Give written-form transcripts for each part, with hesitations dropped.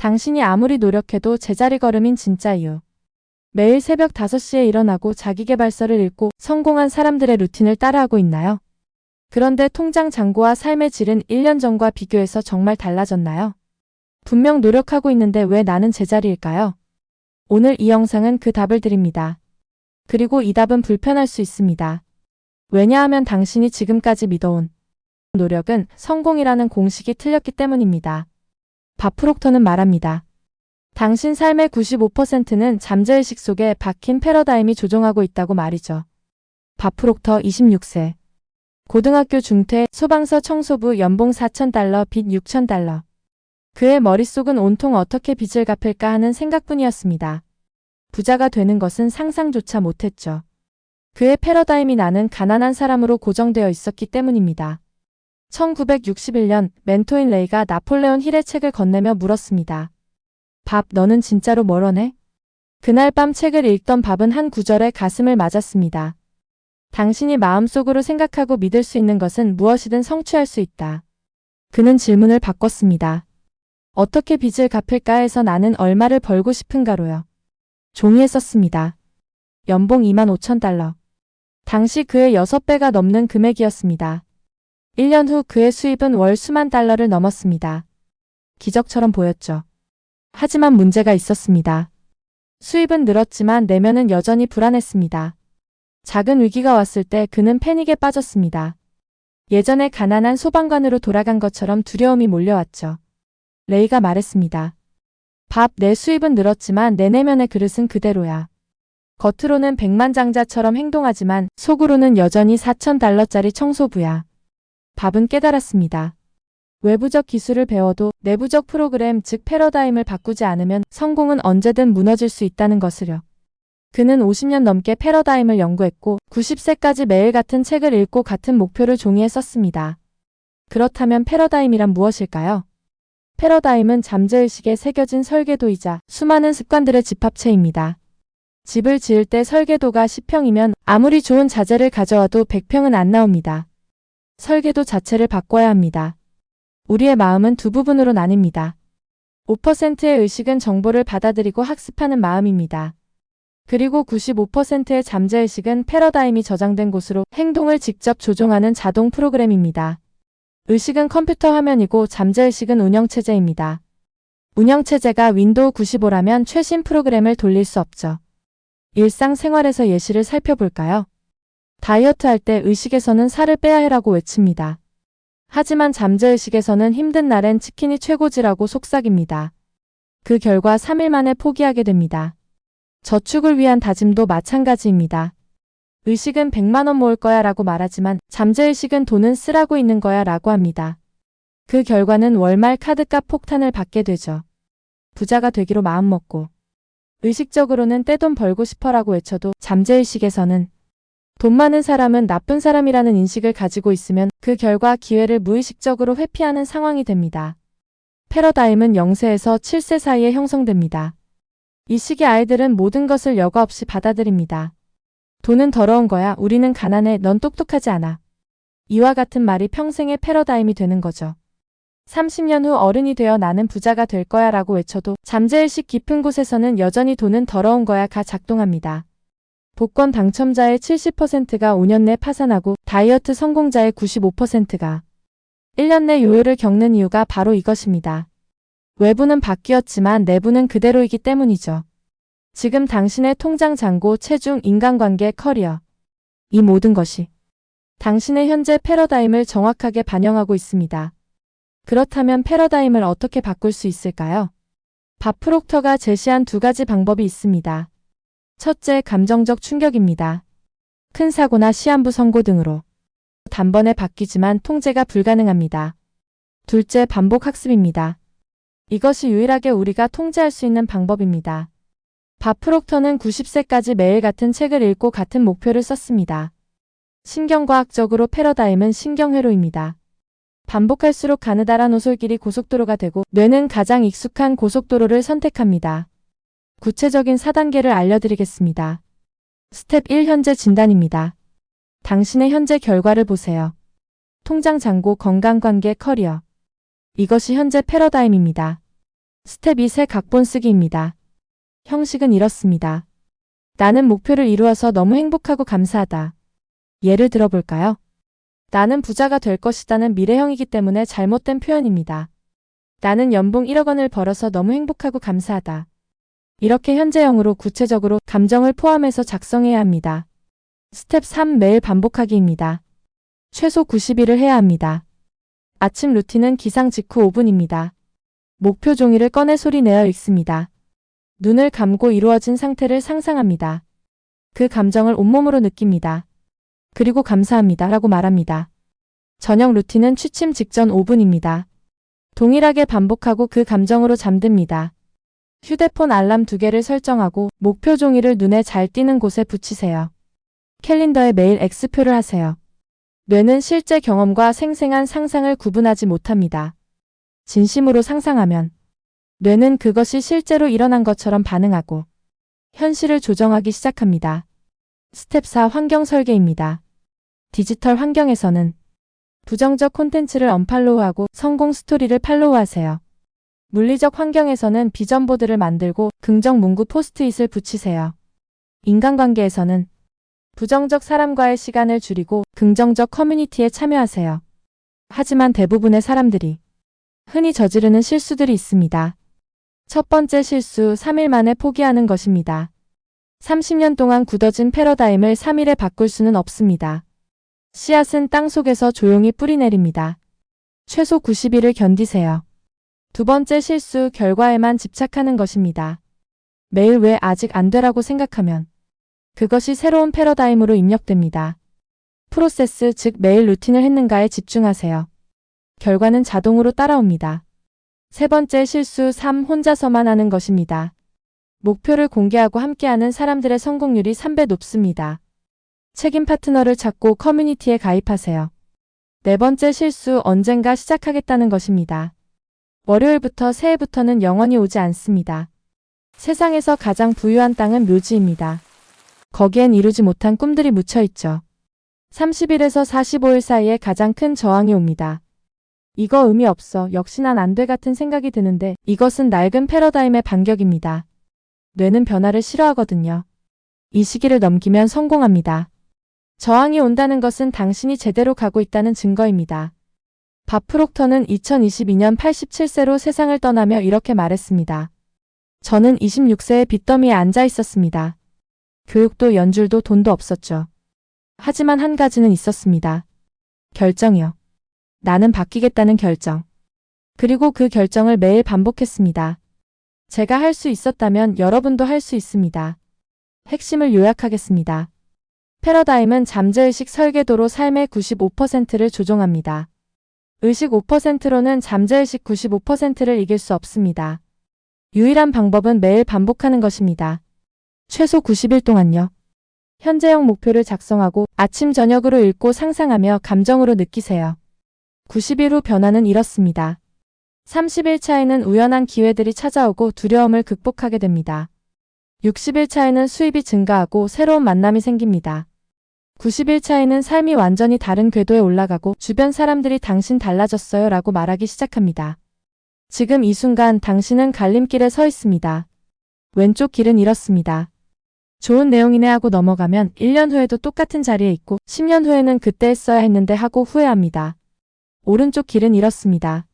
당신이 아무리 노력해도 제자리 걸음인 진짜 이유. 매일 새벽 5시에 일어나고 자기계발서를 읽고 성공한 사람들의 루틴을 따라하고 있나요? 그런데 통장 잔고와 삶의 질은 1년 전과 비교해서 정말 달라졌나요? 분명 노력하고 있는데 왜 나는 제자리일까요? 오늘 이 영상은 그 답을 드립니다. 그리고 이 답은 불편할 수 있습니다. 왜냐하면 당신이 지금까지 믿어온 노력은 성공이라는 공식이 틀렸기 때문입니다. 밥 프록터는 말합니다. 당신 삶의 95%는 잠재의식 속에 박힌 패러다임이 조종하고 있다고 말이죠. 밥 프록터 26세. 고등학교 중퇴, 소방서 청소부, 연봉 $4,000, 빚 $6,000. 그의 머릿속은 온통 어떻게 빚을 갚을까 하는 생각뿐이었습니다. 부자가 되는 것은 상상조차 못했죠. 그의 패러다임이 나는 가난한 사람으로 고정되어 있었기 때문입니다. 1961년 멘토인 레이가 나폴레온 힐의 책을 건네며 물었습니다. 밥, 너는 진짜로 뭘 원해? 그날 밤 책을 읽던 밥은 한 구절에 가슴을 맞았습니다. 당신이 마음속으로 생각하고 믿을 수 있는 것은 무엇이든 성취할 수 있다. 그는 질문을 바꿨습니다. 어떻게 빚을 갚을까 해서 나는 얼마를 벌고 싶은가로요. 종이에 썼습니다. 연봉 $25,000. 당시 그의 6배가 넘는 금액이었습니다. 1년 후 그의 수입은 월 수만 달러를 넘었습니다. 기적처럼 보였죠. 하지만 문제가 있었습니다. 수입은 늘었지만 내면은 여전히 불안했습니다. 작은 위기가 왔을 때 그는 패닉에 빠졌습니다. 예전에 가난한 소방관으로 돌아간 것처럼 두려움이 몰려왔죠. 레이가 말했습니다. 밥, 내 수입은 늘었지만 내 내면의 그릇은 그대로야. 겉으로는 백만장자처럼 행동하지만 속으로는 여전히 $4,000짜리 청소부야. 밥은 깨달았습니다. 외부적 기술을 배워도 내부적 프로그램, 즉 패러다임을 바꾸지 않으면 성공은 언제든 무너질 수 있다는 것을요. 그는 50년 넘게 패러다임을 연구했고 90세까지 매일 같은 책을 읽고 같은 목표를 종이에 썼습니다. 그렇다면 패러다임이란 무엇일까요? 패러다임은 잠재의식에 새겨진 설계도이자 수많은 습관들의 집합체입니다. 집을 지을 때 설계도가 10평이면 아무리 좋은 자재를 가져와도 100평은 안 나옵니다. 설계도 자체를 바꿔야 합니다. 우리의 마음은 두 부분으로 나뉩니다. 5%의 의식은 정보를 받아들이고 학습하는 마음입니다. 그리고 95%의 잠재의식은 패러다임이 저장된 곳으로 행동을 직접 조종하는 자동 프로그램입니다. 의식은 컴퓨터 화면이고 잠재의식은 운영체제입니다. 운영체제가 윈도우 95라면 최신 프로그램을 돌릴 수 없죠. 일상생활에서 예시를 살펴볼까요? 다이어트 할 때 의식에서는 살을 빼야 해라고 외칩니다. 하지만 잠재의식에서는 힘든 날엔 치킨이 최고지라고 속삭입니다. 그 결과 3일 만에 포기하게 됩니다. 저축을 위한 다짐도 마찬가지입니다. 의식은 100만 원 모을 거야 라고 말하지만 잠재의식은 돈은 쓰라고 있는 거야 라고 합니다. 그 결과는 월말 카드값 폭탄을 받게 되죠. 부자가 되기로 마음먹고 의식적으로는 떼돈 벌고 싶어라고 외쳐도 잠재의식에서는 돈 많은 사람은 나쁜 사람이라는 인식을 가지고 있으면 그 결과 기회를 무의식적으로 회피하는 상황이 됩니다. 패러다임은 0세에서 7세 사이에 형성됩니다. 이 시기 아이들은 모든 것을 여과 없이 받아들입니다. 돈은 더러운 거야. 우리는 가난해. 넌 똑똑하지 않아. 이와 같은 말이 평생의 패러다임이 되는 거죠. 30년 후 어른이 되어 나는 부자가 될 거야 라고 외쳐도 잠재의식 깊은 곳에서는 여전히 돈은 더러운 거야가 작동합니다. 복권 당첨자의 70%가 5년 내 파산하고 다이어트 성공자의 95%가 1년 내 요요를 겪는 이유가 바로 이것입니다. 외부는 바뀌었지만 내부는 그대로이기 때문이죠. 지금 당신의 통장 잔고, 체중, 인간관계, 커리어. 이 모든 것이 당신의 현재 패러다임을 정확하게 반영하고 있습니다. 그렇다면 패러다임을 어떻게 바꿀 수 있을까요? 밥 프록터가 제시한 2가지 방법이 있습니다. 첫째, 감정적 충격입니다. 큰 사고나 시한부 선고 등으로 단번에 바뀌지만 통제가 불가능합니다. 둘째, 반복 학습입니다. 이것이 유일하게 우리가 통제할 수 있는 방법입니다. 밥 프록터는 90세까지 매일 같은 책을 읽고 같은 목표를 썼습니다. 신경과학적으로 패러다임은 신경회로입니다. 반복할수록 가느다란 오솔길이 고속도로가 되고 뇌는 가장 익숙한 고속도로를 선택합니다. 구체적인 4단계를 알려드리겠습니다. 스텝 1, 현재 진단입니다. 당신의 현재 결과를 보세요. 통장 잔고, 건강관계, 커리어. 이것이 현재 패러다임입니다. 스텝 2 새 각본 쓰기입니다. 형식은 이렇습니다. 나는 목표를 이루어서 너무 행복하고 감사하다. 예를 들어볼까요? 나는 부자가 될 것이다는 미래형이기 때문에 잘못된 표현입니다. 나는 연봉 1억 원을 벌어서 너무 행복하고 감사하다. 이렇게 현재형으로 구체적으로 감정을 포함해서 작성해야 합니다. 스텝 3 매일 반복하기입니다. 최소 90일을 해야 합니다. 아침 루틴은 기상 직후 5분입니다. 목표 종이를 꺼내 소리 내어 읽습니다. 눈을 감고 이루어진 상태를 상상합니다. 그 감정을 온몸으로 느낍니다. 그리고 감사합니다 라고 말합니다. 저녁 루틴은 취침 직전 5분입니다. 동일하게 반복하고 그 감정으로 잠듭니다. 휴대폰 알람 2개를 설정하고 목표 종이를 눈에 잘 띄는 곳에 붙이세요. 캘린더에 매일 X표를 하세요. 뇌는 실제 경험과 생생한 상상을 구분하지 못합니다. 진심으로 상상하면 뇌는 그것이 실제로 일어난 것처럼 반응하고 현실을 조정하기 시작합니다. 스텝 4 환경 설계입니다. 디지털 환경에서는 부정적 콘텐츠를 언팔로우하고 성공 스토리를 팔로우하세요. 물리적 환경에서는 비전 보드를 만들고 긍정 문구 포스트잇을 붙이세요. 인간관계에서는 부정적 사람과의 시간을 줄이고 긍정적 커뮤니티에 참여하세요. 하지만 대부분의 사람들이 흔히 저지르는 실수들이 있습니다. 첫 번째 실수, 3일 만에 포기하는 것입니다. 30년 동안 굳어진 패러다임을 3일에 바꿀 수는 없습니다. 씨앗은 땅 속에서 조용히 뿌리내립니다. 최소 90일을 견디세요. 두 번째 실수, 결과에만 집착하는 것입니다. 매일 왜 아직 안 되라고 생각하면 그것이 새로운 패러다임으로 입력됩니다. 프로세스, 즉 매일 루틴을 했는가에 집중하세요. 결과는 자동으로 따라옵니다. 세 번째 실수, 3 혼자서만 하는 것입니다. 목표를 공개하고 함께하는 사람들의 성공률이 3배 높습니다. 책임 파트너를 찾고 커뮤니티에 가입하세요. 네 번째 실수, 언젠가 시작하겠다는 것입니다. 월요일부터 새해부터는 영원히 오지 않습니다. 세상에서 가장 부유한 땅은 묘지입니다. 거기엔 이루지 못한 꿈들이 묻혀있죠. 30일에서 45일 사이에 가장 큰 저항이 옵니다. 이거 의미 없어, 역시 난 안 돼 같은 생각이 드는데 이것은 낡은 패러다임의 반격입니다. 뇌는 변화를 싫어하거든요. 이 시기를 넘기면 성공합니다. 저항이 온다는 것은 당신이 제대로 가고 있다는 증거입니다. 밥 프록터는 2022년 87세로 세상을 떠나며 이렇게 말했습니다. 저는 26세에 빚더미에 앉아 있었습니다. 교육도 연줄도 돈도 없었죠. 하지만 한 가지는 있었습니다. 결정이요. 나는 바뀌겠다는 결정. 그리고 그 결정을 매일 반복했습니다. 제가 할 수 있었다면 여러분도 할 수 있습니다. 핵심을 요약하겠습니다. 패러다임은 잠재의식 설계도로 삶의 95%를 조종합니다. 의식 5%로는 잠재의식 95%를 이길 수 없습니다. 유일한 방법은 매일 반복하는 것입니다. 최소 90일 동안요. 현재형 목표를 작성하고 아침 저녁으로 읽고 상상하며 감정으로 느끼세요. 90일 후 변화는 이렇습니다. 30일 차에는 우연한 기회들이 찾아오고 두려움을 극복하게 됩니다. 60일 차에는 수입이 증가하고 새로운 만남이 생깁니다. 90일 차에는 삶이 완전히 다른 궤도에 올라가고 주변 사람들이 당신 달라졌어요 라고 말하기 시작합니다. 지금 이 순간 당신은 갈림길에 서 있습니다. 왼쪽 길은 이렇습니다. 좋은 내용이네 하고 넘어가면 1년 후에도 똑같은 자리에 있고 10년 후에는 그때 했어야 했는데 하고 후회합니다. 오른쪽 길은 이렇습니다.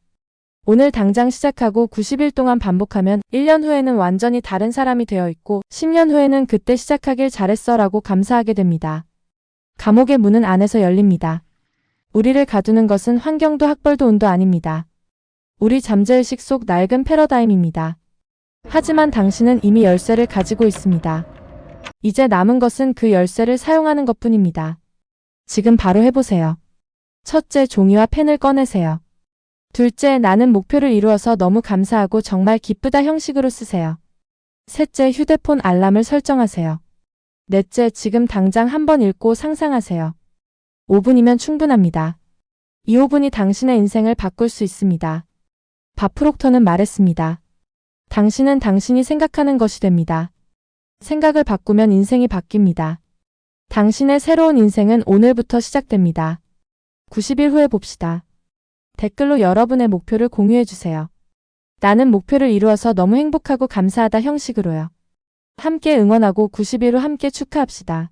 오늘 당장 시작하고 90일 동안 반복하면 1년 후에는 완전히 다른 사람이 되어 있고 10년 후에는 그때 시작하길 잘했어 라고 감사하게 됩니다. 감옥의 문은 안에서 열립니다. 우리를 가두는 것은 환경도 학벌도 운도 아닙니다. 우리 잠재의식 속 낡은 패러다임입니다. 하지만 당신은 이미 열쇠를 가지고 있습니다. 이제 남은 것은 그 열쇠를 사용하는 것뿐입니다. 지금 바로 해보세요. 첫째, 종이와 펜을 꺼내세요. 둘째, 나는 목표를 이루어서 너무 감사하고 정말 기쁘다 형식으로 쓰세요. 셋째, 휴대폰 알람을 설정하세요. 넷째, 지금 당장 한번 읽고 상상하세요. 5분이면 충분합니다. 이 5분이 당신의 인생을 바꿀 수 있습니다. 밥 프록터는 말했습니다. 당신은 당신이 생각하는 것이 됩니다. 생각을 바꾸면 인생이 바뀝니다. 당신의 새로운 인생은 오늘부터 시작됩니다. 90일 후에 봅시다. 댓글로 여러분의 목표를 공유해주세요. 나는 목표를 이루어서 너무 행복하고 감사하다 형식으로요. 함께 응원하고 90일 후 함께 축하합시다.